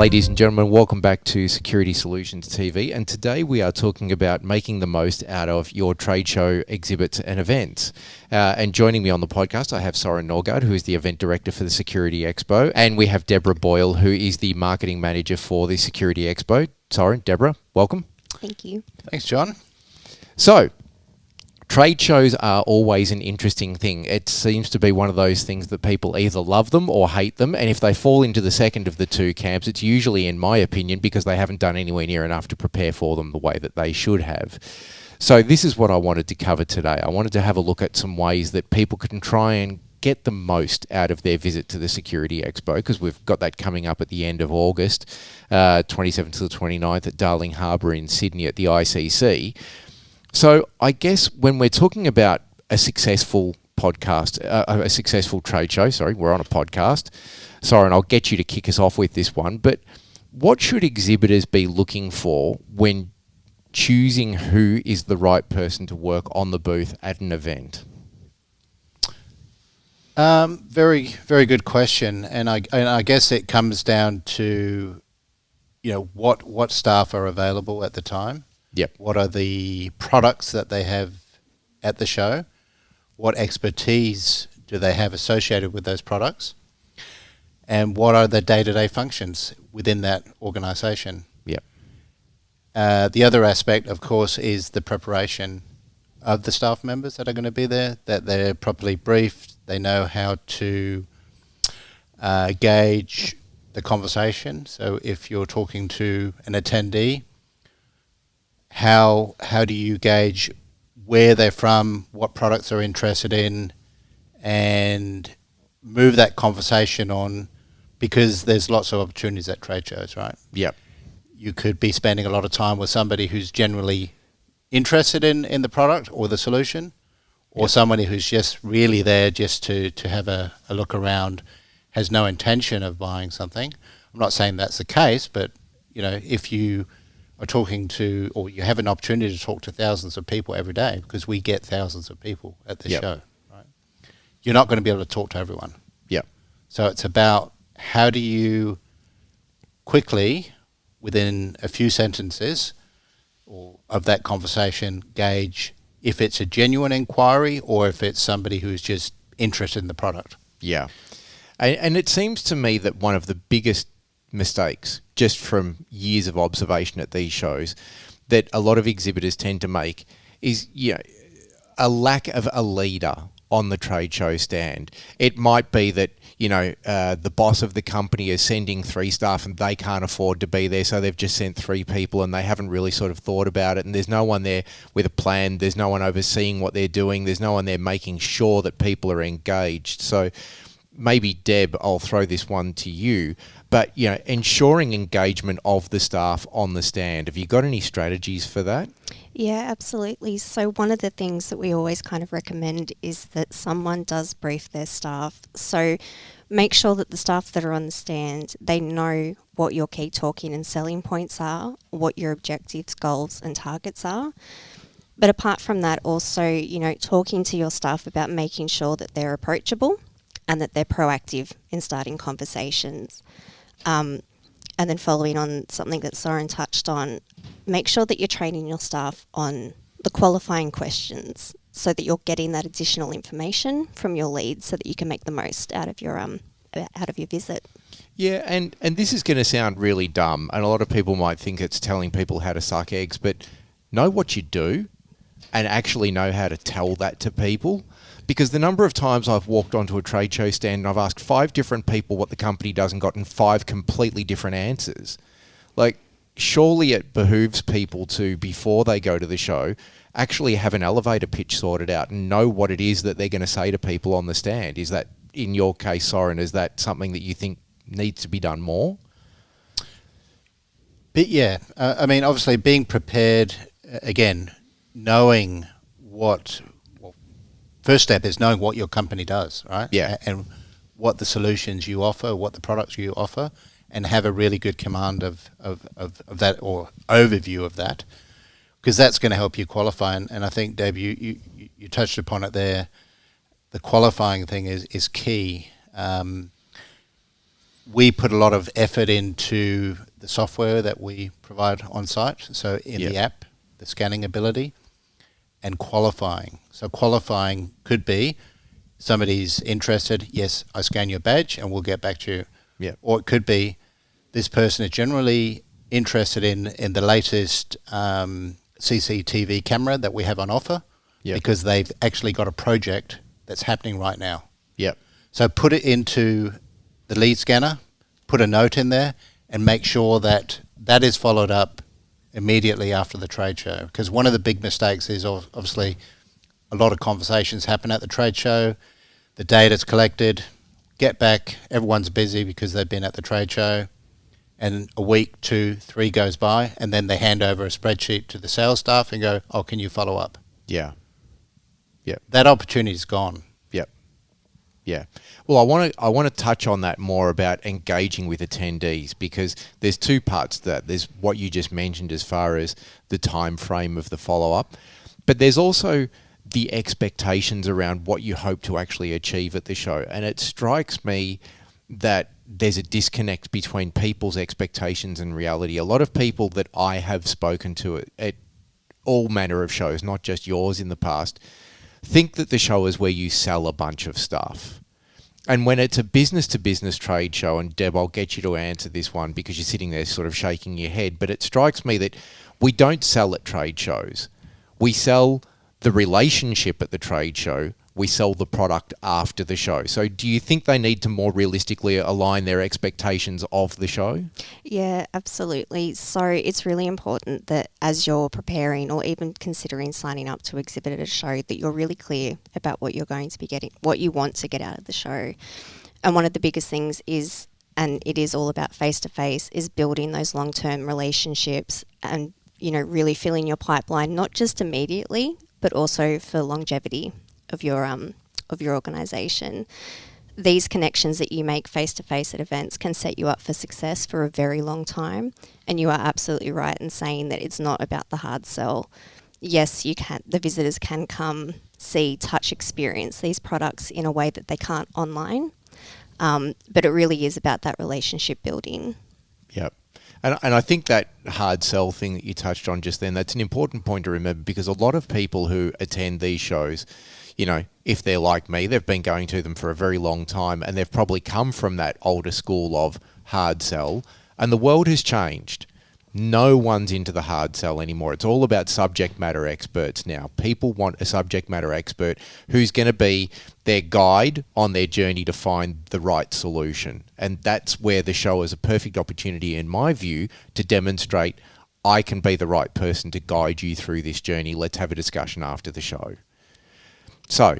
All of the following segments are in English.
Ladies and gentlemen, welcome back to Security Solutions TV, and today we are talking about making the most out of your trade show exhibits and events. And joining me on the podcast, I have Soren Norgaard, who is the event director for the Security Expo, and we have Deborah Boyle, who is the marketing manager for the Security Expo. Soren, Deborah, welcome. Thank you. Thanks, John. So, trade shows are always an interesting thing. It seems to be one of those things that people either love them or hate them, and if they fall into the second of the two camps, it's usually, in my opinion, because they haven't done anywhere near enough to prepare for them the way that they should have. So this is what I wanted to cover today. I wanted to have a look at some ways that people can try and get the most out of their visit to the Security Expo, because we've got that coming up at the end of August, 27th to the 29th at Darling Harbour in Sydney at the ICC. So I guess when we're talking about a successful podcast, a successful trade show, we're on a podcast. Soren, I'll get you to kick us off with this one, but what should exhibitors be looking for when choosing who is the right person to work on the booth at an event? Very, very good question, and I guess it comes down to, what staff are available at the time. Yep. What are the products that they have at the show? What expertise do they have associated with those products? And what are the day-to-day functions within that organisation? Yep. The other aspect, of course, is the preparation of the staff members that are going to be there, that they're properly briefed, they know how to gauge the conversation. So if you're talking to an attendee, how do you gauge where they're from, what products they're interested in, and move that conversation on, because there's lots of opportunities at trade shows, right? Yep. You could be spending a lot of time with somebody who's generally interested in the product or the solution, or somebody who's just really there just to have a look around, has no intention of buying something. I'm not saying that's the case, but if you are talking to, or you have an opportunity to talk to thousands of people every day, because we get thousands of people at the show, right? You're not going to be able to talk to everyone. Yep. So it's about how do you quickly, within a few sentences or of that conversation, gauge if it's a genuine inquiry or if it's somebody who's just interested in the product. Yeah. And it seems to me that one of the biggest mistakes, just from years of observation at these shows, that a lot of exhibitors tend to make is a lack of a leader on the trade show stand. It might be that the boss of the company is sending 3 staff and they can't afford to be there, so they've just sent 3 people and they haven't really sort of thought about it, and there's no one there with a plan, there's no one overseeing what they're doing, there's no one there making sure that people are engaged. So maybe, Deb, I'll throw this one to you, but ensuring engagement of the staff on the stand. Have you got any strategies for that? Yeah, absolutely. So one of the things that we always kind of recommend is that someone does brief their staff. So make sure that the staff that are on the stand, they know what your key talking and selling points are, what your objectives, goals and targets are. But apart from that, also, talking to your staff about making sure that they're approachable and that they're proactive in starting conversations. And then following on something that Soren touched on, make sure that you're training your staff on the qualifying questions so that you're getting that additional information from your leads so that you can make the most out of your visit. Yeah, and this is going to sound really dumb, and a lot of people might think it's telling people how to suck eggs, but know what you do and actually know how to tell that to people. Because the number of times I've walked onto a trade show stand and I've asked 5 different people what the company does and gotten 5 completely different answers. Like, surely it behooves people to, before they go to the show, actually have an elevator pitch sorted out and know what it is that they're going to say to people on the stand. Is that, in your case, Soren, is that something that you think needs to be done more? But yeah, obviously being prepared, again, knowing first step is knowing what your company does, right? Yeah. And what the solutions you offer, what the products you offer, and have a really good command of that, or overview of that, because that's going to help you qualify. And I think, Deb, you touched upon it there. The qualifying thing is key. we put a lot of effort into the software that we provide on site. So in the app, the scanning ability, and qualifying. So qualifying could be somebody's interested, yes, I scan your badge and we'll get back to you. Yeah. Or it could be this person is generally interested in the latest CCTV camera that we have on offer because they've actually got a project that's happening right now. Yep. So put it into the lead scanner, put a note in there, and make sure that that is followed up immediately after the trade show. Because one of the big mistakes is obviously a lot of conversations happen at the trade show, the data's collected, get back, everyone's busy because they've been at the trade show, and a week, 2, 3 goes by, and then they hand over a spreadsheet to the sales staff and go, oh, can you follow up? Yeah. Yeah. That opportunity's gone. Yep. Yeah. Well, I want to touch on that more about engaging with attendees, because there's two parts to that. There's what you just mentioned as far as the time frame of the follow-up, but there's also the expectations around what you hope to actually achieve at the show. And it strikes me that there's a disconnect between people's expectations and reality. A lot of people that I have spoken to at all manner of shows, not just yours in the past, think that the show is where you sell a bunch of stuff. And when it's a business-to-business trade show, and Deb, I'll get you to answer this one because you're sitting there sort of shaking your head, but it strikes me that we don't sell at trade shows. We sell the relationship at the trade show. We sell the product after the show. So do you think they need to more realistically align their expectations of the show? Yeah, absolutely. So it's really important that as you're preparing or even considering signing up to exhibit at a show, that you're really clear about what you're going to be getting, what you want to get out of the show. And one of the biggest things is, and it is all about face-to-face, is building those long-term relationships and, you know, really filling your pipeline, not just immediately, but also for longevity of your organisation. These connections that you make face-to-face at events can set you up for success for a very long time. And you are absolutely right in saying that it's not about the hard sell. Yes, the visitors can come, see, touch, experience these products in a way that they can't online. But it really is about that relationship building. Yep. And I think that hard sell thing that you touched on just then, that's an important point to remember, because a lot of people who attend these shows, you know, if they're like me, they've been going to them for a very long time, and they've probably come from that older school of hard sell, and the world has changed. No one's into the hard sell anymore. It's all about subject matter experts now. People want a subject matter expert who's going to be their guide on their journey to find the right solution. And that's where the show is a perfect opportunity, in my view, to demonstrate I can be the right person to guide you through this journey. Let's have a discussion after the show. So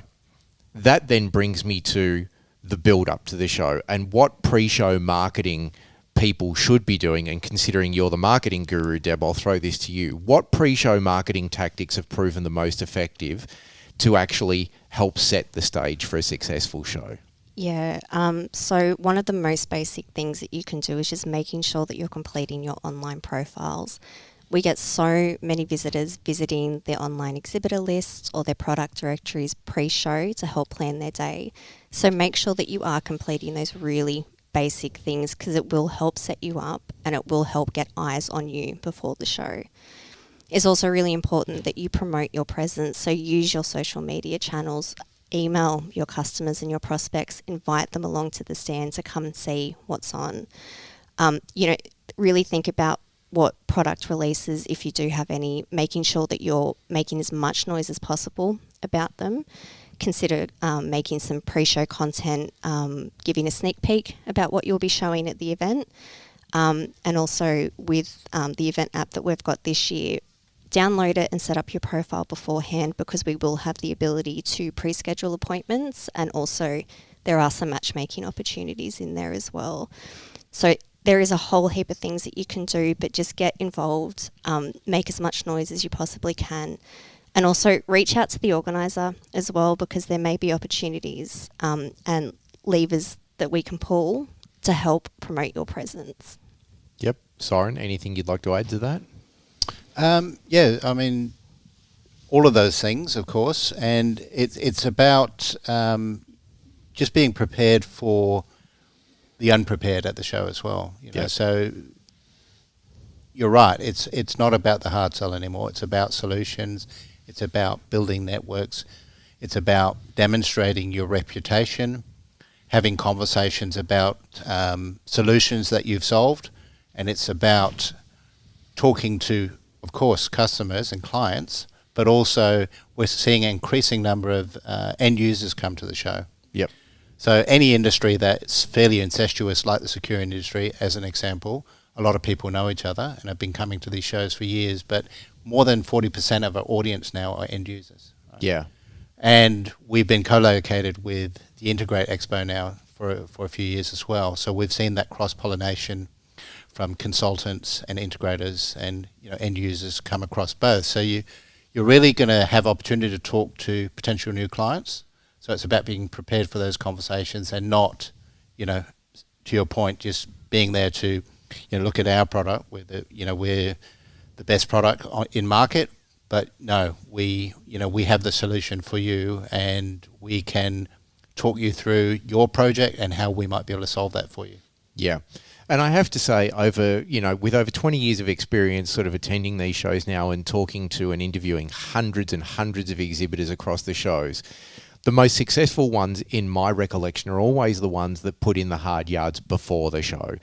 that then brings me to the build up to the show and what pre-show marketing people should be doing. And considering you're the marketing guru, Deb, I'll throw this to you. What pre-show marketing tactics have proven the most effective to actually help set the stage for a successful show? Yeah, so one of the most basic things that you can do is just making sure that you're completing your online profiles. We get so many visitors visiting their online exhibitor lists or their product directories pre-show to help plan their day. So make sure that you are completing those really basic things, because it will help set you up and it will help get eyes on you before the show. It's also really important that you promote your presence. So use your social media channels, email your customers and your prospects, invite them along to the stand to come and see what's on. Really think about what product releases, if you do have any, making sure that you're making as much noise as possible about them. Consider making some pre-show content, giving a sneak peek about what you'll be showing at the event. And also with the event app that we've got this year, download it and set up your profile beforehand, because we will have the ability to pre-schedule appointments, and also there are some matchmaking opportunities in there as well. So there is a whole heap of things that you can do, but just get involved, make as much noise as you possibly can. And also reach out to the organiser as well, because there may be opportunities and levers that we can pull to help promote your presence. Yep. Soren, anything you'd like to add to that? Yeah, I mean, all of those things, of course, and it's about just being prepared for the unprepared at the show as well. Yep. So you're right. It's not about the hard sell anymore. It's about solutions. It's about building networks. It's about demonstrating your reputation, having conversations about solutions that you've solved, and it's about talking to, of course, customers and clients, but also we're seeing an increasing number of end users come to the show. Yep. So any industry that's fairly incestuous, like the security industry, as an example, a lot of people know each other and have been coming to these shows for years, but more than 40% of our audience now are end users. Right? Yeah. And we've been co-located with the Integrate Expo now for a few years as well. So we've seen that cross-pollination from consultants and integrators and end users come across both. So you're really going to have opportunity to talk to potential new clients. So it's about being prepared for those conversations and not, to your point, just being there to look at our product. We're the best product in market. But no, we have the solution for you, and we can talk you through your project and how we might be able to solve that for you. Yeah. And I have to say, with over 20 years of experience sort of attending these shows now and talking to and interviewing hundreds and hundreds of exhibitors across the shows, the most successful ones in my recollection are always the ones that put in the hard yards before the show.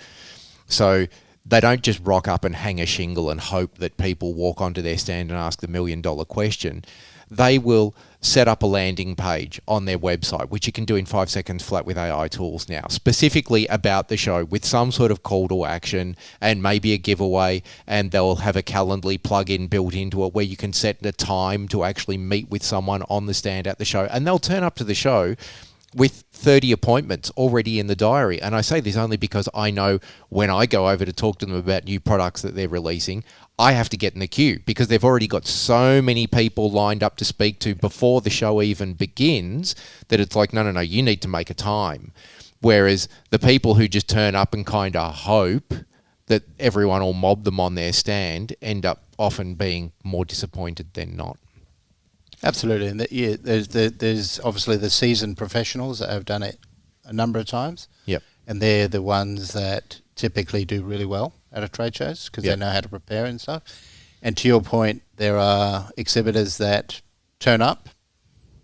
So they don't just rock up and hang a shingle and hope that people walk onto their stand and ask the $1 million question. They will set up a landing page on their website, which you can do in 5 seconds flat with AI tools now, specifically about the show with some sort of call to action and maybe a giveaway, and they'll have a Calendly plug-in built into it where you can set a time to actually meet with someone on the stand at the show, and they'll turn up to the show with 30 appointments already in the diary. And I say this only because I know when I go over to talk to them about new products that they're releasing, I have to get in the queue because they've already got so many people lined up to speak to before the show even begins that it's like, no, you need to make a time. Whereas the people who just turn up and kind of hope that everyone will mob them on their stand end up often being more disappointed than not. Absolutely, and there's obviously the seasoned professionals that have done it a number of times. Yep. And they're the ones that typically do really well at a trade shows because Yep. they know how to prepare and stuff. And to your point, there are exhibitors that turn up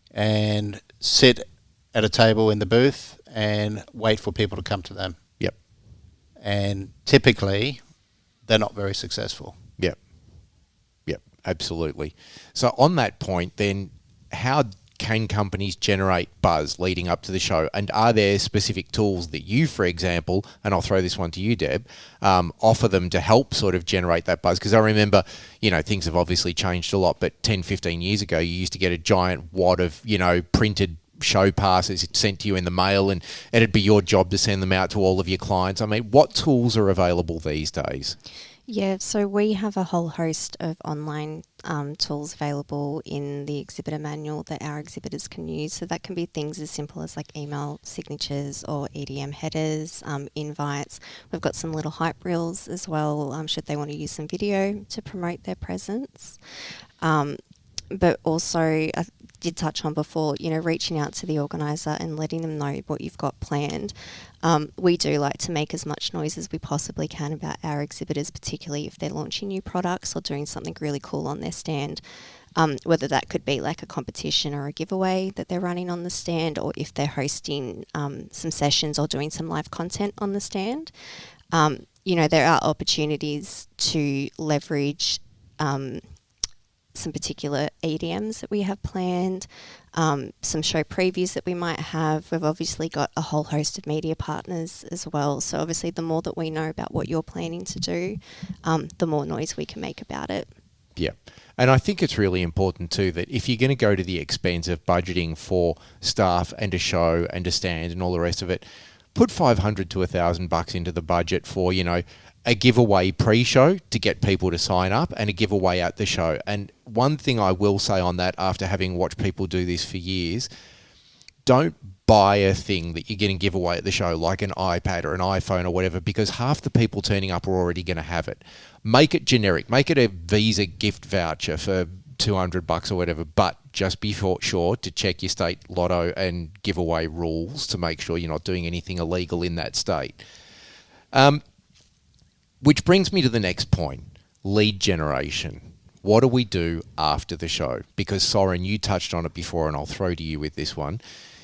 and sit at a table in the booth and wait for people to come to them. Yep. And typically, they're not very successful. Yep. Absolutely. So on that point, then, how can companies generate buzz leading up to the show? And are there specific tools that you, for example, and I'll throw this one to you, Deb, offer them to help sort of generate that buzz? Because I remember, things have obviously changed a lot, but 10, 15 years ago, you used to get a giant wad of, printed show passes sent to you in the mail, and it'd be your job to send them out to all of your clients. I mean, what tools are available these days? Yeah, so we have a whole host of online tools available in the exhibitor manual that our exhibitors can use. So that can be things as simple as like email signatures or EDM headers, invites. We've got some little hype reels as well, should they want to use some video to promote their presence. But also, I did touch on before, reaching out to the organiser and letting them know what you've got planned. We do like to make as much noise as we possibly can about our exhibitors, particularly if they're launching new products or doing something really cool on their stand. Whether that could be like a competition or a giveaway that they're running on the stand, or if they're hosting some sessions or doing some live content on the stand. There are opportunities to leverage some particular EDMs that we have planned, some show previews that we might have. We've obviously got a whole host of media partners as well. So obviously the more that we know about what you're planning to do, the more noise we can make about it. Yeah. And I think it's really important too that if you're going to go to the expense of budgeting for staff and a show and a stand and all the rest of it, put $500 to $1,000 into the budget for, a giveaway pre-show to get people to sign up and a giveaway at the show. And one thing I will say on that, after having watched people do this for years, don't buy a thing that you're going to give away at the show, like an iPad or an iPhone or whatever, because half the people turning up are already going to have it. Make it generic. Make it a Visa gift voucher for $200 or whatever, but just be sure to check your state lotto and giveaway rules to make sure you're not doing anything illegal in that state. Which brings me to the next point, lead generation. What do we do after the show? Because Soren, you touched on it before, and I'll throw to you with this one.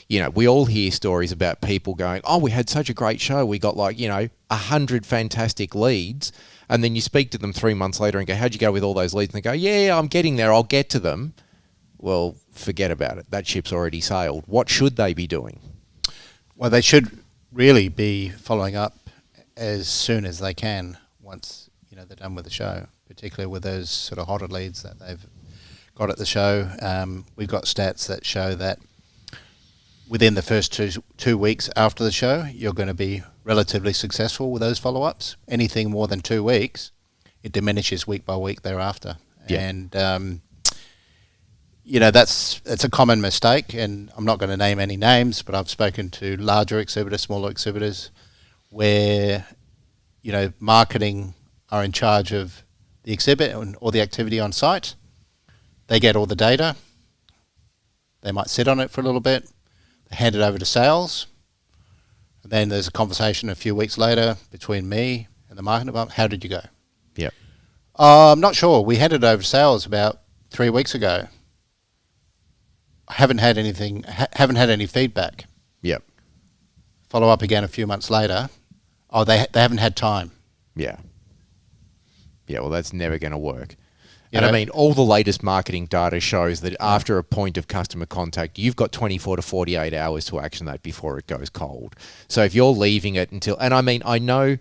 You know, we all hear stories about people going, oh, we had such a great show. We got 100 fantastic leads. And then you speak to them 3 months later and go, how'd you go with all those leads? And they go, yeah, I'm getting there. I'll get to them. Well, forget about it. That ship's already sailed. What should they be doing? Well, they should really be following up as soon as they can once, they're done with the show, particularly with those sort of hotter leads that they've got at the show. We've got stats that show that within the first two weeks after the show, you're going to be relatively successful with those follow-ups. Anything more than 2 weeks, it diminishes week by week thereafter. Yeah. And, that's a common mistake, and I'm not going to name any names, but I've spoken to larger exhibitors, smaller exhibitors, where, marketing are in charge of the exhibit or the activity on site. They get all the data. They might sit on it for a little bit. Hand it over to sales. And then there's a conversation a few weeks later between me and the marketing department. How did you go? Yep. I'm not sure. We handed it over to sales about 3 weeks ago. I haven't had any feedback. Yep. Follow up again a few months later. Oh, they haven't had time. Yeah. Yeah, well, that's never going to work. And I mean, all the latest marketing data shows that after a point of customer contact, you've got 24 to 48 hours to action that before it goes cold. So if you're leaving it until, and I mean, I know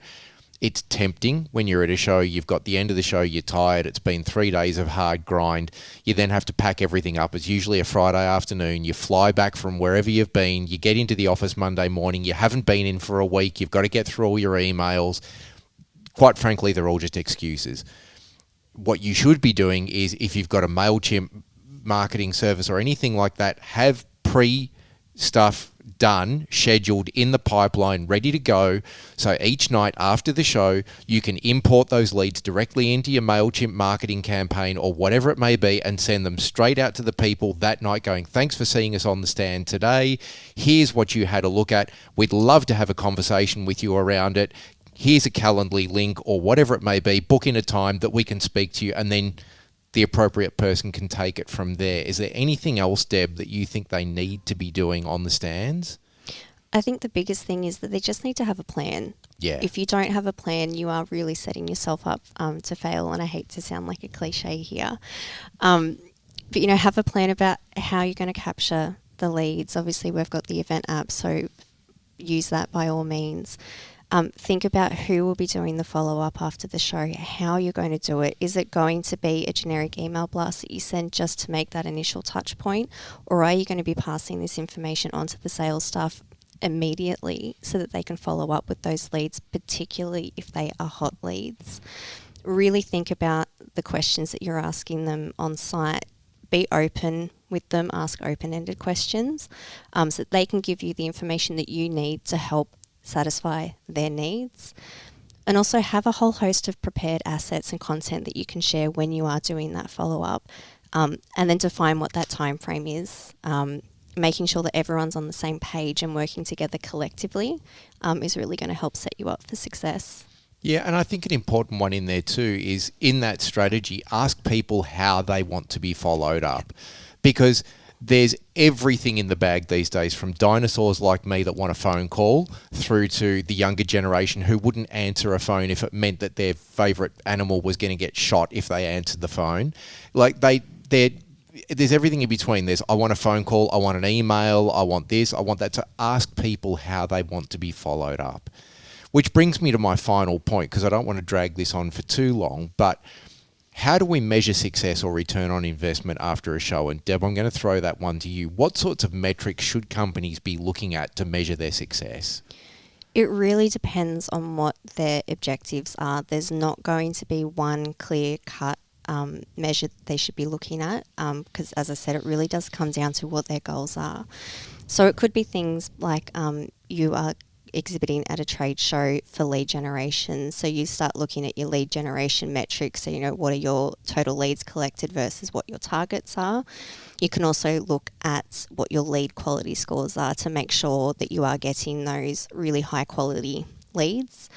it's tempting when you're at a show, you've got the end of the show, you're tired, it's been 3 days of hard grind, you then have to pack everything up. It's usually a Friday afternoon, you fly back from wherever you've been, you get into the office Monday morning, you haven't been in for a week, you've got to get through all your emails. Quite frankly, they're all just excuses. What you should be doing is, if you've got a MailChimp marketing service or anything like that, have stuff done, scheduled in the pipeline, ready to go. So each night after the show, you can import those leads directly into your MailChimp marketing campaign or whatever it may be and send them straight out to the people that night going, thanks for seeing us on the stand today. Here's what you had a look at. We'd love to have a conversation with you around it. Here's a Calendly link or whatever it may be. Book in a time that we can speak to you, and then the appropriate person can take it from there. Is there anything else, Deb, that you think they need to be doing on the stands? I think the biggest thing is that they just need to have a plan. Yeah. If you don't have a plan, you are really setting yourself up to fail, and I hate to sound like a cliche here. But, have a plan about how you're going to capture the leads. Obviously, we've got the event app, so use that by all means. Think about who will be doing the follow-up after the show, how you're going to do it. Is it going to be a generic email blast that you send just to make that initial touch point? Or are you going to be passing this information on to the sales staff immediately so that they can follow up with those leads, particularly if they are hot leads? Really think about the questions that you're asking them on site. Be open with them, ask open-ended questions so that they can give you the information that you need to help satisfy their needs, and also have a whole host of prepared assets and content that you can share when you are doing that follow-up, and then define what that time frame is. Making sure that everyone's on the same page and working together collectively is really going to help set you up for success. Yeah, and I think an important one in there too is, in that strategy, ask people how they want to be followed up, because there's everything in the bag these days, from dinosaurs like me that want a phone call through to the younger generation who wouldn't answer a phone if it meant that their favourite animal was going to get shot if they answered the phone. There's everything in between. There's, I want a phone call, I want an email, I want this, I want that. To ask people how they want to be followed up. Which brings me to my final point, because I don't want to drag this on for too long, but how do we measure success or return on investment after a show? And Deb, I'm going to throw that one to you. What sorts of metrics should companies be looking at to measure their success? It really depends on what their objectives are. There's not going to be one clear-cut measure that they should be looking at, because, as I said, it really does come down to what their goals are. So it could be things like you are exhibiting at a trade show for lead generation. So you start looking at your lead generation metrics. So, what are your total leads collected versus what your targets are. You can also look at what your lead quality scores are to make sure that you are getting those really high quality leads.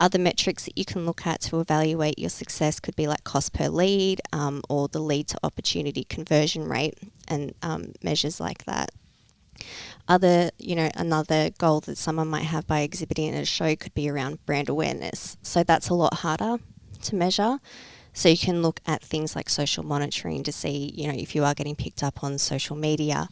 Other metrics that you can look at to evaluate your success could be like cost per lead, or the lead to opportunity conversion rate, and measures like that. Another goal that someone might have by exhibiting at a show could be around brand awareness. So that's a lot harder to measure. So you can look at things like social monitoring to see, if you are getting picked up on social media.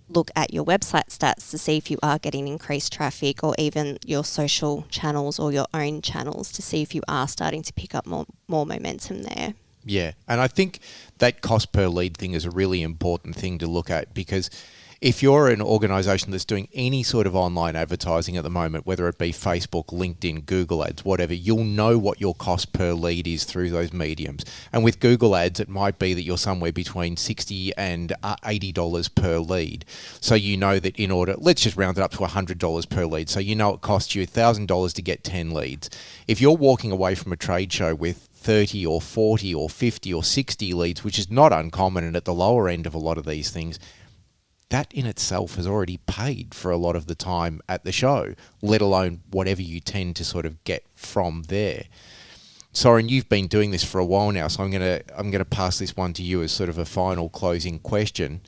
Look at your website stats to see if you are getting increased traffic, or even your social channels or your own channels to see if you are starting to pick up more momentum there. Yeah, and I think that cost per lead thing is a really important thing to look at, because if you're an organisation that's doing any sort of online advertising at the moment, whether it be Facebook, LinkedIn, Google Ads, whatever, you'll know what your cost per lead is through those mediums. And with Google Ads, it might be that you're somewhere between $60 and $80 per lead. So you know that in order, let's just round it up to $100 per lead. So you know it costs you $1,000 to get 10 leads. If you're walking away from a trade show with 30 or 40 or 50 or 60 leads, which is not uncommon and at the lower end of a lot of these things, that in itself has already paid for a lot of the time at the show, let alone whatever you tend to sort of get from there. Soren, you've been doing this for a while now, so I'm gonna pass this one to you as sort of a final closing question.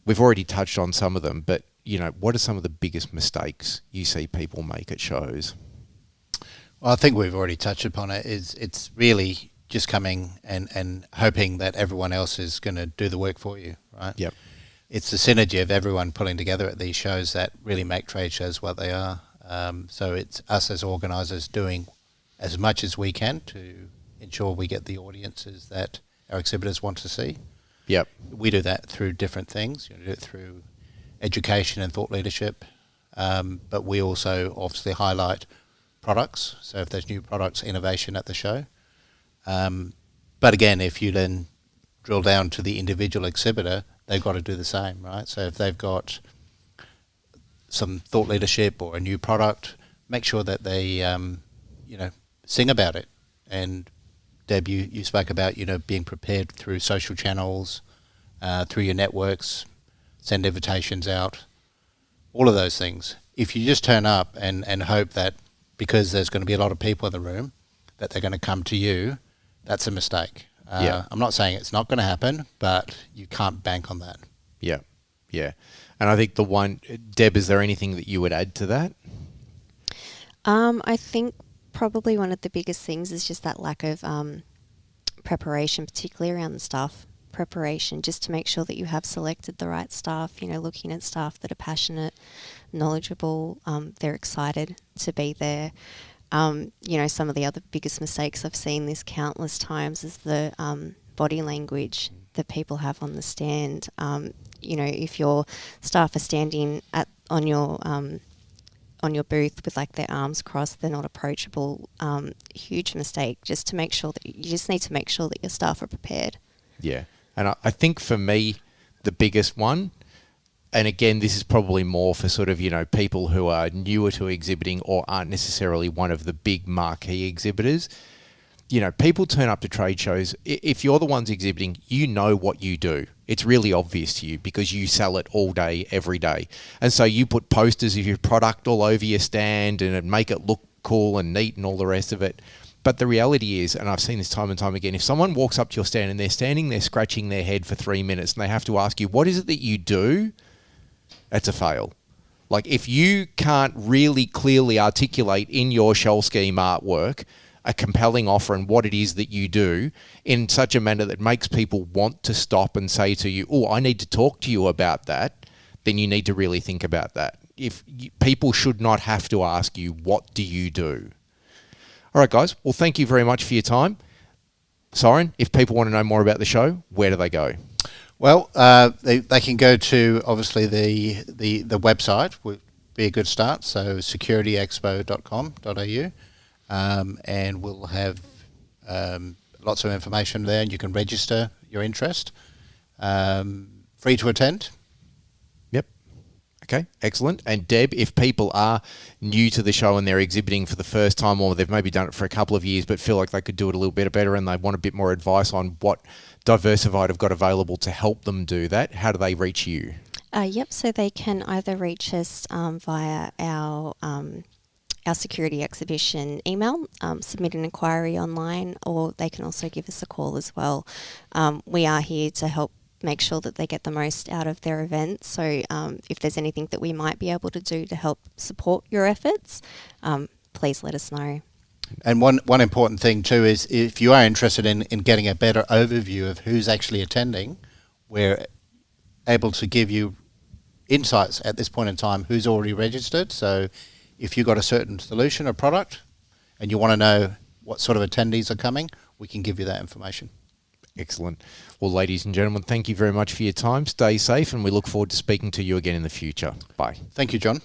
We've already touched on some of them, but what are some of the biggest mistakes you see people make at shows? Well, I think we've already touched upon it. It's really just coming and hoping that everyone else is going to do the work for you, right? Yep. It's the synergy of everyone pulling together at these shows that really make trade shows what they are. So it's us as organisers doing as much as we can to ensure we get the audiences that our exhibitors want to see. Yep. We do that through different things. You do it through education and thought leadership, but we also obviously highlight products. So if there's new products, innovation at the show. But again, if you then drill down to the individual exhibitor, they've got to do the same, right? So if they've got some thought leadership or a new product, make sure that they, sing about it. And Deb, you spoke about, being prepared through social channels, through your networks, send invitations out, all of those things. If you just turn up and hope that because there's going to be a lot of people in the room, that they're going to come to you, that's a mistake. I'm not saying it's not going to happen, but you can't bank on that. Yeah, yeah. And I think Deb, is there anything that you would add to that? I think probably one of the biggest things is just that lack of preparation, particularly around the staff preparation, just to make sure that you have selected the right staff, looking at staff that are passionate, knowledgeable, they're excited to be there. Some of the other biggest mistakes I've seen this countless times is the body language that people have on the stand. If your staff are standing on your booth with like their arms crossed, they're not approachable. Huge mistake. Just need to make sure that your staff are prepared. Yeah, and I think for me, the biggest one, and again, this is probably more for sort of, people who are newer to exhibiting or aren't necessarily one of the big marquee exhibitors. People turn up to trade shows. If you're the ones exhibiting, you know what you do. It's really obvious to you because you sell it all day, every day. And so you put posters of your product all over your stand and make it look cool and neat and all the rest of it. But the reality is, and I've seen this time and time again, if someone walks up to your stand and they're standing there scratching their head for 3 minutes and they have to ask you, what is it that you do? That's a fail. Like, if you can't really clearly articulate in your shell scheme artwork a compelling offer and what it is that you do in such a manner that makes people want to stop and say to you, oh, I need to talk to you about that, then you need to really think about that. People should not have to ask you, what do you do? All right, guys. Well, thank you very much for your time. Soren, if people want to know more about the show, where do they go? Well, they can go to, obviously, the website would be a good start, so securityexpo.com.au, and we'll have lots of information there, and you can register your interest. Free to attend. Yep. Okay, excellent. And Deb, if people are new to the show and they're exhibiting for the first time, or they've maybe done it for a couple of years but feel like they could do it a little bit better and they want a bit more advice on what Diversified have got available to help them do that, how do they reach you? Yep, so they can either reach us via our security exhibition email, submit an inquiry online, or they can also give us a call as well. We are here to help make sure that they get the most out of their event. So if there's anything that we might be able to do to help support your efforts, please let us know. And one important thing too is if you are interested in getting a better overview of who's actually attending, we're able to give you insights at this point in time who's already registered. So if you've got a certain solution or product and you want to know what sort of attendees are coming, we can give you that information. Excellent. Well, ladies and gentlemen, thank you very much for your time. Stay safe, and we look forward to speaking to you again in the future. Bye. Thank you, John.